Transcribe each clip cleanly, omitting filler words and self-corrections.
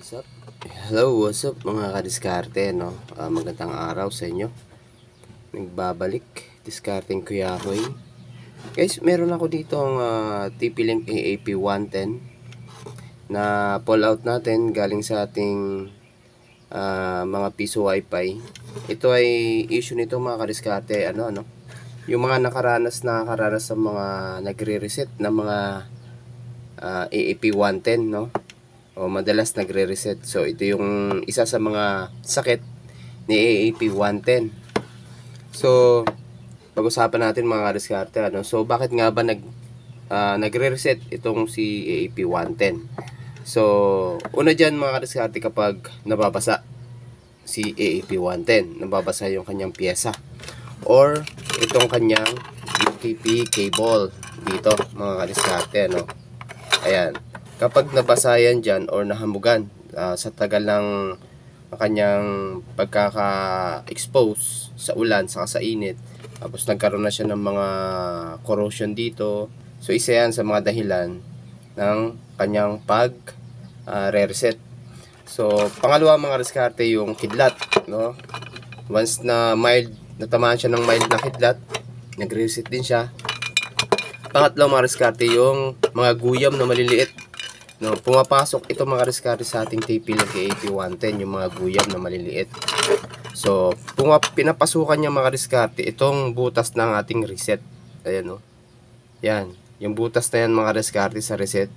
What's up? Hello, what's up mga kadiskarte, no? Magandang araw sa inyo. Nagbabalik, discarding Kuya Koy. Guys, meron ako dito ang TP-Link AAP110 na pull out natin galing sa ating mga piso wifi. Ito ay issue nito mga kadiskarte, yung mga nakaranas sa mga nagre-reset ng mga AAP110, no? O madalas nagre-reset. So ito yung isa sa mga sakit ni AAP110. So pag-usapan natin mga kadiskarte, so bakit nga ba nagre-reset itong si AAP110? So una diyan mga kadiskarte, kapag nababasa si AAP110, nababasa yung kanyang piyesa or itong kanyang UTP cable dito mga kadiskarte, ayan. Kapag nabasa yan dyan or nahamugan sa tagal ng kanyang pagkaka-expose sa ulan saka sa init, tapos nagkaroon na siya ng mga corrosion dito, so isa yan sa mga dahilan ng kanyang re-reset. So pangalawa mga diskarte, yung kidlat, no? Once na natamaan siya ng mild na kidlat, nagre-reset din siya. Pangatlo mga diskarte, yung mga guyam na maliliit, no, pumapasok ito mga diskarte sa ating TP-Link AAP110, yung mga guyam na maliliit. So pinapasukan niya mga diskarte itong butas ng ating reset. Ayan, no. Yan, yung butas na yan mga diskarte sa reset.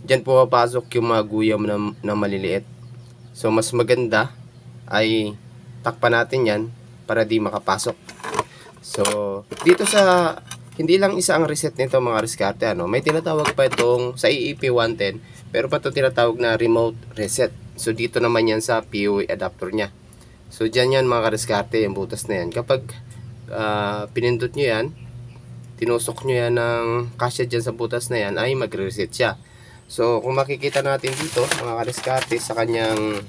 Diyan pumapasok yung mga guyam na maliliit. So mas maganda ay takpan natin yan para di makapasok. So dito hindi lang isa ang reset nito mga diskarte, may tinatawag pa itong sa AAP110, pero pa ito tinatawag na remote reset. So dito naman yan sa POE adapter nya. So dyan yan mga diskarte, yung butas na yan. Kapag pinindot nyo yan, tinusok nyo yan ng kasya dyan sa butas na yan, ay magre-reset siya. So kung makikita natin dito mga diskarte sa kanyang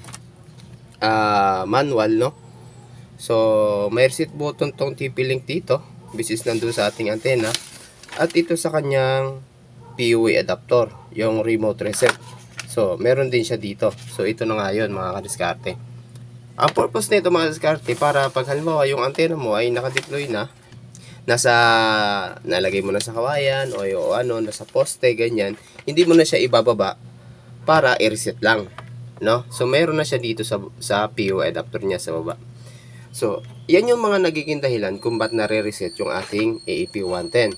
manual, no? So may reset button tong TP-Link dito, bisis nandun sa ating antena, at ito sa kanyang POE adapter, yung remote reset. So meron din siya dito. So ito na nga yun mga kadiskarte. Ang purpose nito mga kadiskarte, para pag halimbawa yung antena mo ay nakadeploy na, nalagay mo na sa kawayan o nasa poste, ganyan, hindi mo na siya ibababa para i-reset lang, no? So meron na siya dito sa POE adapter niya sa baba. So, yan yung mga nagiging dahilan kung ba't nare-reset yung ating AAP110.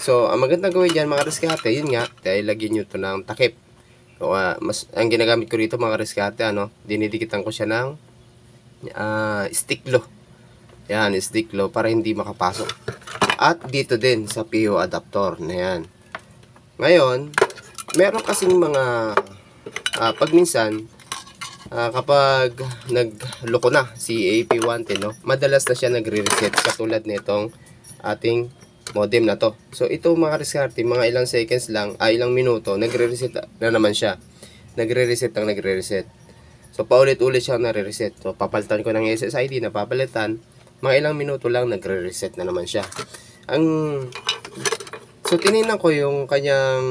So, ang magandang gawin dyan mga diskarte, yun nga, dahil lagyan nyo ito ng takip. So, ang ginagamit ko rito mga diskarte, dinidikitan ko siya ng stick glue. Yan, stick glue para hindi makapasok. At dito din sa PO adapter na yan. Ngayon, meron kasing mga pag minsan, kapag nagloko na si AAP110, no, madalas na siya nagre-reset katulad nitong ating modem na to. So ito mga diskarte, mga ilang seconds lang, ilang minuto, nagre-reset na naman siya. Nagre-reset. So paulit-ulit siya nagre-reset. So papalitan ko ng SSID, napapalitan, mga ilang minuto lang nagre-reset na naman siya. So tinignan ko yung kanyang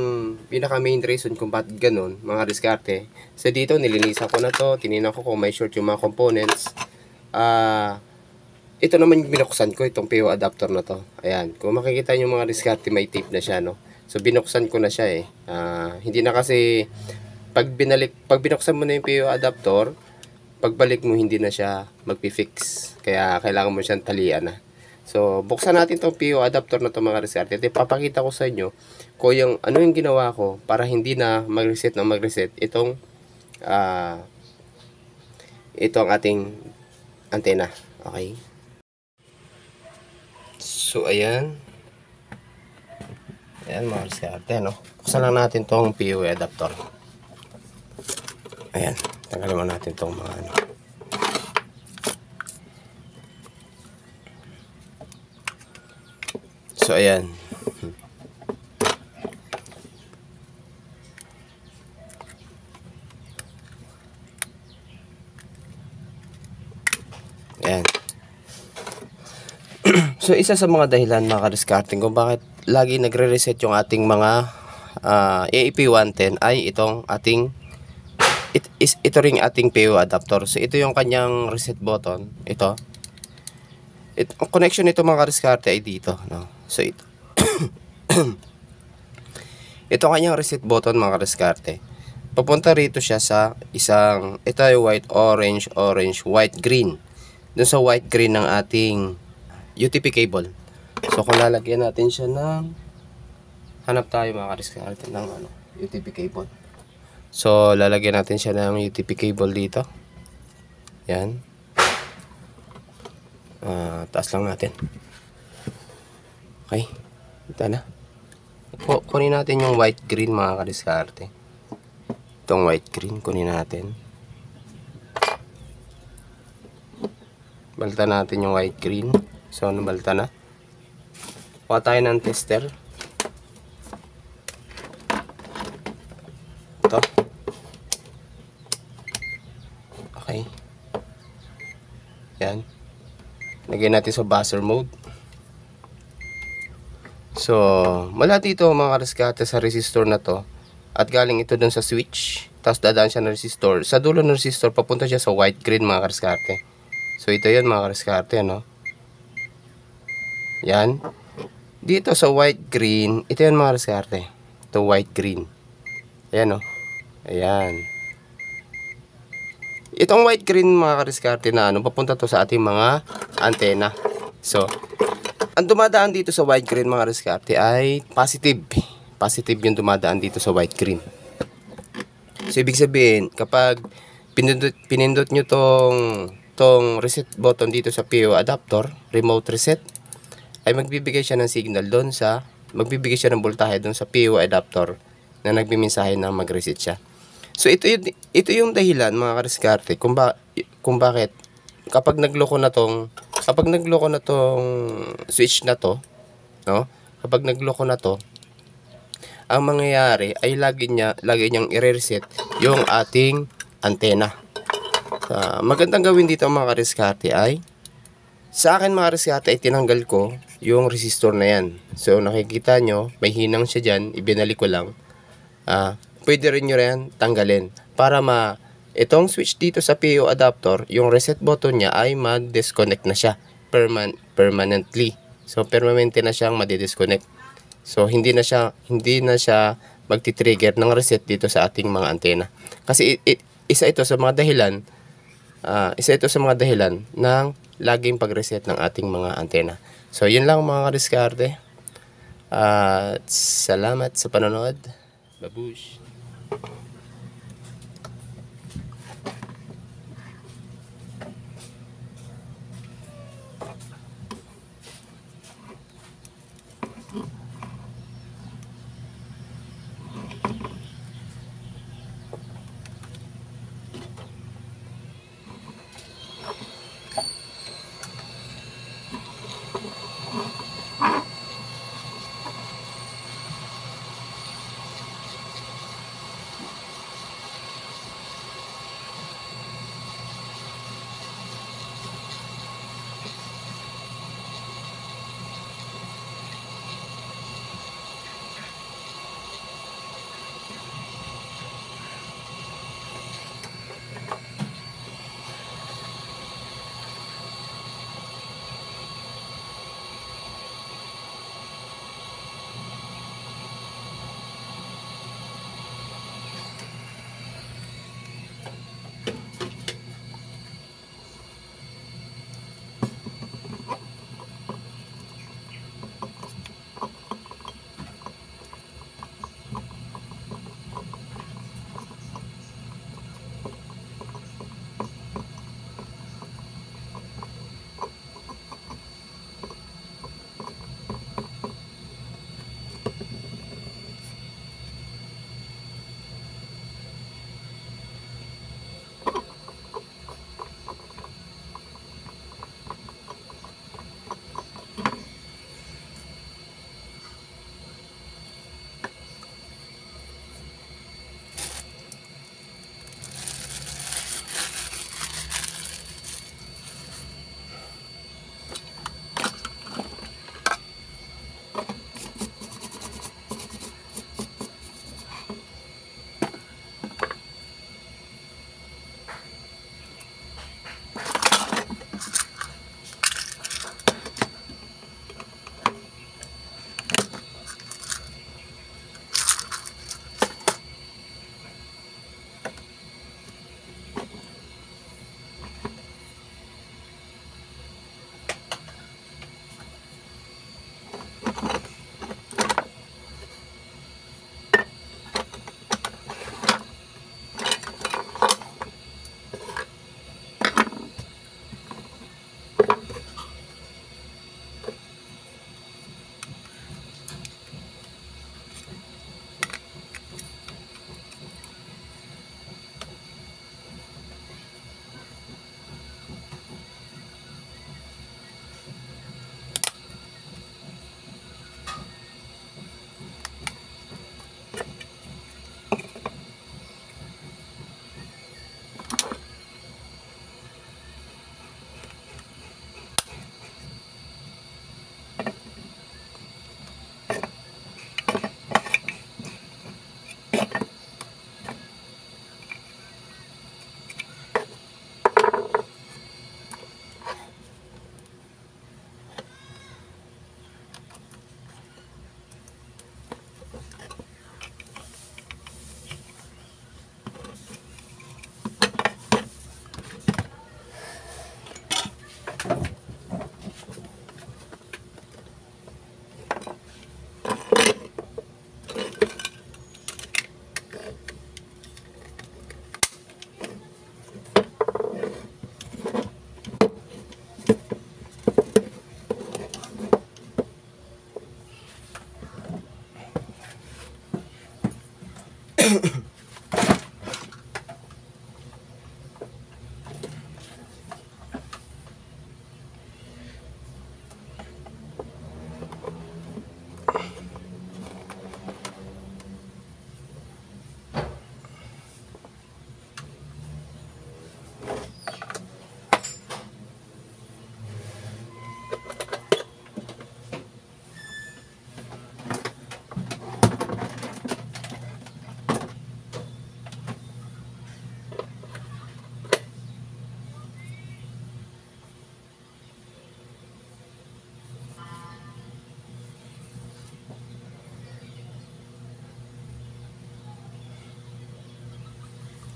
pinaka main reason kung bakit ganun mga diskarte. So dito nilinisan ko na to, tinignan ko kung may short yung mga components. Ito naman yung binuksan ko, itong PO adapter na to. Ayan, kung makikita nyo mga diskarte, may tape na siya, no. So binuksan ko na siya hindi na kasi pag binuksan mo na yung PO adapter, pagbalik mo hindi na siya magpi-fix. Kaya kailangan mo siyang talian na. So, buksan natin itong PO adapter na ito mga diskarte. At ipapakita ko sa inyo kung ano yung ginawa ko para hindi na mag-reset itong ating antena. Okay? So, ayan. Ayan mga diskarte, no? Buksan lang natin itong PO adapter. Ayan. Tanggalin mo natin itong mga So ayan. Ayan. So isa sa mga dahilan mga kadiskarte kung bakit lagi nagre-reset yung ating mga AAP110 ay itong ating ito ring ating PO adapter. So ito yung kanyang reset button. Ang connection nito mga kadiskarte ay dito, no? So ito ito kanyang reset button mga kadiskarte. Papunta rito siya sa isang, ito ay white, orange, white, green. Dun sa white, green ng ating UTP cable. So kung lalagyan natin siya ng, hanap tayo mga kadiskarte ng UTP cable. So lalagyan natin siya ng UTP cable dito. Yan. Taas lang natin. Okay. Ito na. Kunin natin yung white, green mga kadiskarte. Itong white, green kunin natin. Balta natin yung white, green. So nabalta na. Kuha tayo ng tester. Ito. Okay. Yan. Lagyan natin sa buzzer mode. So, mula dito mga kadiskarte sa resistor na to, at galing ito dun sa switch, tapos dadaan siya ng resistor. Sa dulo ng resistor, papunta siya sa white, green mga kadiskarte. So, ito yun mga kadiskarte, no? Yan. Dito sa white, green, ito yun mga kadiskarte. Ito white, green. Ayan, no? Ayan. Itong white, green mga kadiskarte na papunta to sa ating mga antena. So, ang dumadaan dito sa white, green mga kadiskarte ay positive. Positive yung dumadaan dito sa white, green. So, ibig sabihin, kapag pinindot nyo tong reset button dito sa PO adapter, remote reset, ay magbibigay siya ng signal doon sa, magbibigay siya ng voltahe doon sa PO adapter na nagbimensahe na mag-reset siya. So, ito yung dahilan mga kadiskarte kung bakit kapag nagloko na tong switch na to, no? Kapag nagloko na to, ang mangyayari ay lagi niyang i-reset yung ating antena. Magandang gawin dito mga kadiskarte ay, sa akin mga kadiskarte ay tinanggal ko yung resistor na yan. So nakikita nyo, may hinang siya dyan, ibinalik ko lang. Pwede rin nyo rin tanggalin para itong switch dito sa PO adapter, yung reset button niya ay mag-disconnect na siya permanently. So permanente na siyang madi-disconnect. So hindi na siya magti-trigger ng reset dito sa ating mga antena. Kasi isa ito sa mga dahilan ng laging pag-reset ng ating mga antena. So yun lang mga kadiskarte. Salamat sa panonood. Babush.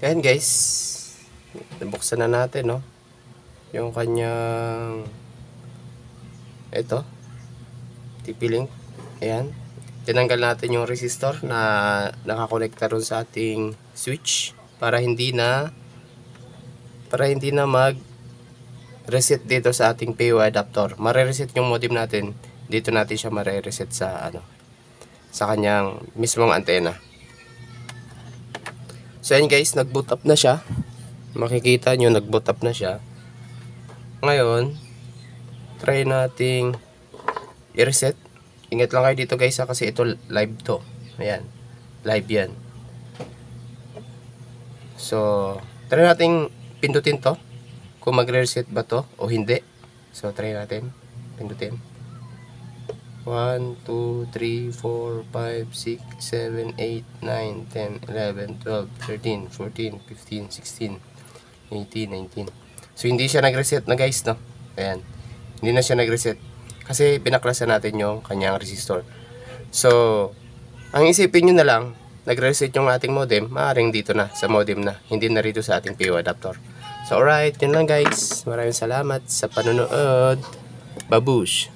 Ayan guys, nabuksan na natin, no, yung kanyang ito, TP-Link. Ayan, tinanggal natin yung resistor na nakakonekta ron sa ating switch para hindi na mag reset dito sa ating PO adapter. Mare-reset yung modem natin, dito natin siya mare-reset sa sa kanyang mismong antena. So yan guys, nag-boot up na siya. Makikita nyo, nag-boot up na siya. Ngayon, try nating i-reset. Ingat lang kayo dito guys, kasi ito live to. Ayan, live yan. So, try nating pindutin to, kung mag-reset ba to o hindi. So, try natin pindutin. 1, 2, 3, 4, 5, 6, 7, 8, 9, 10, 11, 12, 13, 14, 15, 16, 18, 19. So, hindi siya nag-reset na guys, no? Ayan. Hindi na siya nag-reset. Kasi pinaklasan natin yung kanyang resistor. So, ang isipin nyo na lang, nag-reset yung ating modem, maaaring dito na, sa modem na. Hindi na rito sa ating PO adapter. So, alright. Yun lang guys. Maraming salamat sa panonood. Babush!